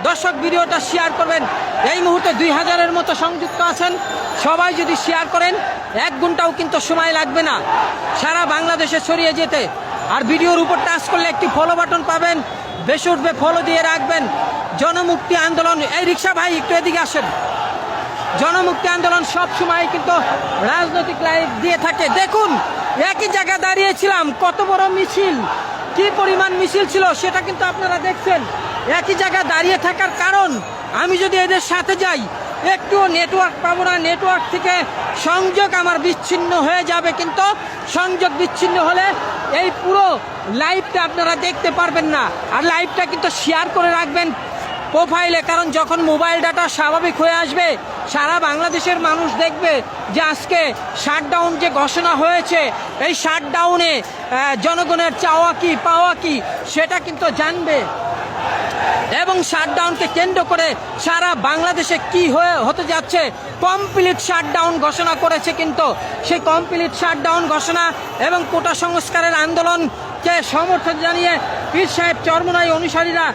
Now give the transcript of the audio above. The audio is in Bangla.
দর্শক ভিডিওটা শেয়ার করবেন। এই মুহূর্তে 2000-এর মতো সংযুক্ত আছেন। সবাই যদি শেয়ার করেন 1 ঘন্টাও কিন্তু সময় লাগবে না সারা বাংলাদেশে ছড়িয়ে যেতে। আর ভিডিওর উপর টাচ করলে একটি ফলো বাটন পাবেন, বেশি উঠবে, ফলো দিয়ে রাখবেন। জনমুক্তি আন্দোলন, এই রিক্সা ভাই একটু এদিকে আসেন। জনমুক্তি আন্দোলন সব সময় কিন্তু রাজনৈতিক লাইভ দিয়ে থাকে। দেখুন একই জায়গায় দাঁড়িয়েছিলাম, কত বড় মিছিল, কি পরিমাণ মিছিল ছিল সেটা কিন্তু আপনারা দেখছেন। একই জায়গায় দাঁড়িয়ে থাকার কারণ, আমি যদি এদের সাথে যাই একটুও নেটওয়ার্ক পাবো না, নেটওয়ার্ক থেকে সংযোগ আমার বিচ্ছিন্ন হয়ে যাবে। কিন্তু সংযোগ বিচ্ছিন্ন হলে এই পুরো লাইভটা আপনারা দেখতে পারবেন না। আর লাইভটা কিন্তু শেয়ার করে রাখবেন প্রোফাইলে, কারণ যখন মোবাইল ডাটা স্বাভাবিক হয়ে আসবে সারা বাংলাদেশের মানুষ দেখবে যে আজকে শাটডাউন যে ঘোষণা হয়েছে, এই শাটডাউনে জনগণের চাওয়া কি পাওয়া কি সেটা কিন্তু জানবে। এবং শাটডাউনকে কেন্দ্র করে সারা বাংলাদেশে কি হতে যাচ্ছে, কমপ্লিট শাটডাউন ঘোষণা করেছে। কিন্তু সেই কমপ্লিট শাটডাউন ঘোষণা এবং কোটা সংস্কারের আন্দোলনকে সমর্থন জানিয়ে পীর সাহেব চরমোনাই অনুসারীরা